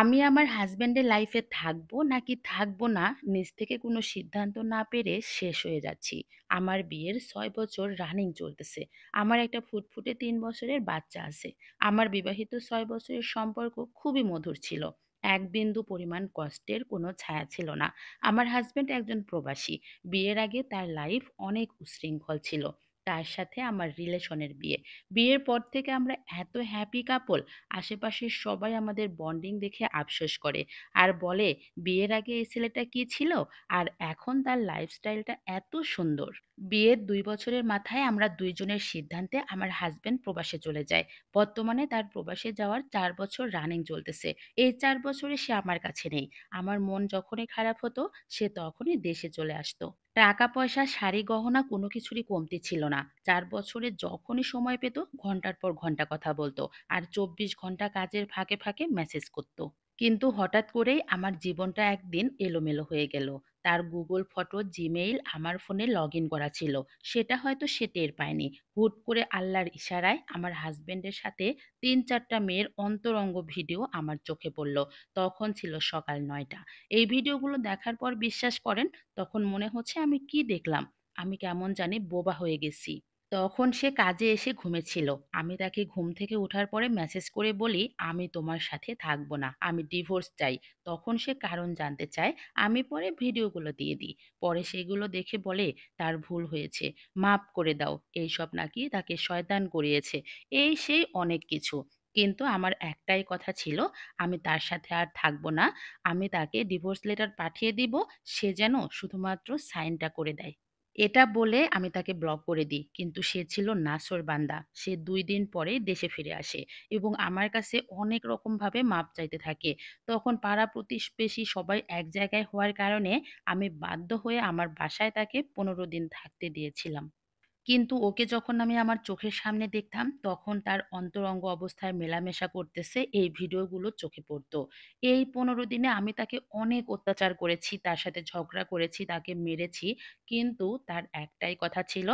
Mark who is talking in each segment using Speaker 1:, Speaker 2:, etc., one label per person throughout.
Speaker 1: আমি আমার হাসব্যান্ডের লাইফে থাকবো নাকি থাকবো না, নিজ থেকে কোনো সিদ্ধান্ত না পেরে শেষ হয়ে যাচ্ছি। আমার বিয়ের ৬ বছর রানিং চলতেছে। আমার একটা ফুটফুটে ৩ বছরের বাচ্চা আছে। আমার বিবাহিত ৬ বছরের সম্পর্ক খুবই মধুর ছিল। এক বিন্দু পরিমাণ কষ্টের কোনো ছায়া ছিল না। আমার হাসব্যান্ড একজন প্রবাসী। বিয়ের আগে তার লাইফ অনেক উচ্ছৃঙ্খল ছিল। তার সাথে আমার রিলেশনের বিয়ে। বিয়ের পর থেকে আমরা এত হ্যাপি কাপল, আশেপাশের সবাই আমাদের বন্ডিং দেখে আফসোস করে আর বলে বিয়ের আগে এই ছেলেটা কি ছিল আর এখন তার লাইফস্টাইলটা এত সুন্দর। বিয়ের ২ বছরের মাথায় আমরা দুইজনের সিদ্ধান্তে আমার হাজবেন্ড প্রবাসে চলে যায়। বর্তমানে তার প্রবাসে যাওয়ার ৪ বছর রানিং চলতেছে। এই ৪ বছরে সে আমার কাছে নেই। আমার মন যখনই খারাপ হতো সে তখনই দেশে চলে আসতো। টাকা পয়সা শাড়ি গহনা কোনো কিছুরই কমতি ছিল না। ৪ বছরে যখনই সময় পেত ঘন্টার পর ঘন্টা কথা বলতো আর ২৪ ঘন্টা কাজের ফাঁকে ফাঁকে মেসেজ করত। কিন্তু হঠাৎ করেই আমার জীবনটা একদিন এলোমেলো হয়ে গেল। তার গুগল ফটো, জিমেইল আমার ফোনে লগ ইন করা ছিল। সেটা হয়তো সে টের পায়নি। হুট করে আল্লাহর ইশারায় আমার হাজবেন্ডের সাথে ৩-৪টা মেয়ের অন্তরঙ্গ ভিডিও আমার চোখে পড়ল। তখন ছিল সকাল ৯টা। এই ভিডিওগুলো দেখার পর বিশ্বাস করেন, তখন মনে হচ্ছে আমি কি দেখলাম? আমি কেমন জানি বোবা হয়ে গেছি। তখন সে কাজে এসে ঘুমেছিল। আমি তাকে ঘুম থেকে ওঠার পরে মেসেজ করে বলি, "আমি তোমার সাথে থাকব না। আমি ডিভোর্স চাই।" তখন সে কারণ জানতে চায়। আমি পরে ভিডিওগুলো দিয়ে দিই। পরে সেগুলো দেখে বলে, "তার ভুল হয়েছে। মাফ করে দাও।" এইসব নাকি তাকে শয়তান করিয়েছে। এই সেই অনেক কিছু। কিন্তু আমার একটাই কথা ছিল, আমি তার সাথে আর থাকব না। আমি তাকে ডিভোর্স লেটার পাঠিয়ে দিব। সে যেন শুধুমাত্র সাইনটা করে দেয়। এটা বলে আমি তাকে ব্লক করে দিই। কিন্তু সে ছিল নাছোড়বান্দা। সে ২ দিন পরেই দেশে ফিরে আসে এবং আমার কাছে অনেক রকমভাবে মাপ চাইতে থাকে। তখন পাড়া প্রতিবেশী সবাই এক জায়গায় হওয়ার কারণে আমি বাধ্য হয়ে আমার বাসায় তাকে ১৫ দিন থাকতে দিয়েছিলাম। কিন্তু ওকে যখন আমি আমার চোখের সামনে দেখতাম, তখন তার অন্তরঙ্গ অবস্থায় মেলামেশা করতেছে এই ভিডিওগুলো চোখে পড়তো। এই ১৫ দিনে আমি তাকে অনেক অত্যাচার করেছি, তার সাথে ঝগড়া করেছি, তাকে মেরেছি। কিন্তু তার একটাই কথা ছিল,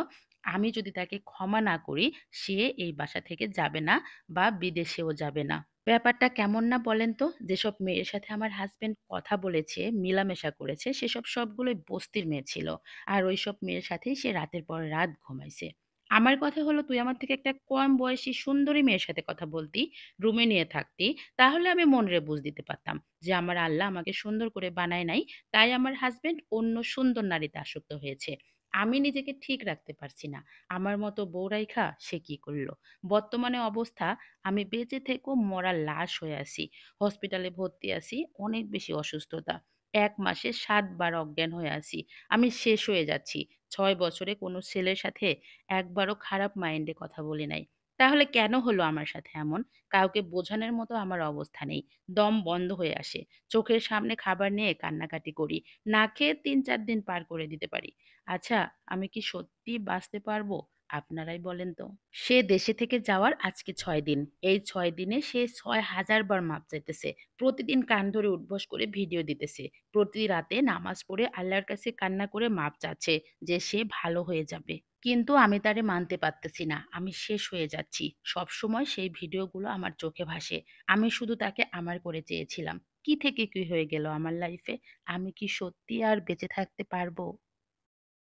Speaker 1: আমি যদি তাকে ক্ষমা না করি, সে এই বাসা থেকে যাবে না বা বিদেশেও যাবে না। ব্যাপারটা কেমন না বলেন তো? যেসব মেয়ের সাথে আমার হাসব্যান্ড কথা বলেছে, মেলামেশা করেছে, সেসব সবগুলোই বস্তির মেয়ে ছিল। আর ওইসব মেয়ের সাথেই সে রাতের পর রাত ঘুমাইছে। আমার কথা হলো, তুই আমার থেকে একটা কম বয়সী সুন্দরী মেয়ের সাথে কথা বলতি, রুমে নিয়ে থাকতি, তাহলে আমি মনরে বুঝ দিতে পারতাম যে আমার আল্লাহ আমাকে সুন্দর করে বানায় নাই, তাই আমার হাসব্যান্ড অন্য সুন্দর নারীতে আসক্ত হয়েছে। আমি নিজেকে ঠিক রাখতে পারছি না। আমার মতো বউ রাইখা সে কি করলো? বর্তমানে অবস্থা, আমি বেঁচে থেকেও মরা লাশ হয়ে আছি। হসপিটালে ভর্তি আছি, অনেক বেশি অসুস্থতা। ১ মাসে ৭ বার অজ্ঞান হয়ে আছি। আমি শেষ হয়ে যাচ্ছি। ৬ বছরে কোনো ছেলের সাথে একবারও খারাপ মাইন্ডে কথা বলি নাই। তাহলে কেন হলো আমার সাথে এমন? কাউকে বোঝানোর মতো আমার অবস্থা নেই। দম বন্ধ হয়ে আসে। চোখের সামনে খাবার নিয়ে কান্নাকাটি করি। না খেয়ে ৩-৪ দিন পার করে দিতে পারি। আচ্ছা, আমি কি সত্যিই বাঁচতে পারবো? আপনারাই বলেন তো। সে দেশে থেকে যাওয়ার আজকে ৬ দিন। এই ৬ দিনে সে ৬,০০০ বার মাপ চাইতেছে। প্রতিদিন কান ধরে উঠবস করে ভিডিও দিতেছে। প্রতি রাতে নামাজ পড়ে আল্লাহর কাছে কান্না করে মাপ চাচ্ছে যে সে ভালো হয়ে যাবে। কিন্তু আমি তারে মানতে পারতেছি না। আমি শেষ হয়ে যাচ্ছি। সবসময় সেই ভিডিওগুলো আমার চোখে ভাসে। আমি শুধু তাকে আমার করে চেয়েছিলাম। কি থেকে কি হয়ে গেল আমার লাইফে? আমি কি সত্যি আর বেঁচে থাকতে পারবো?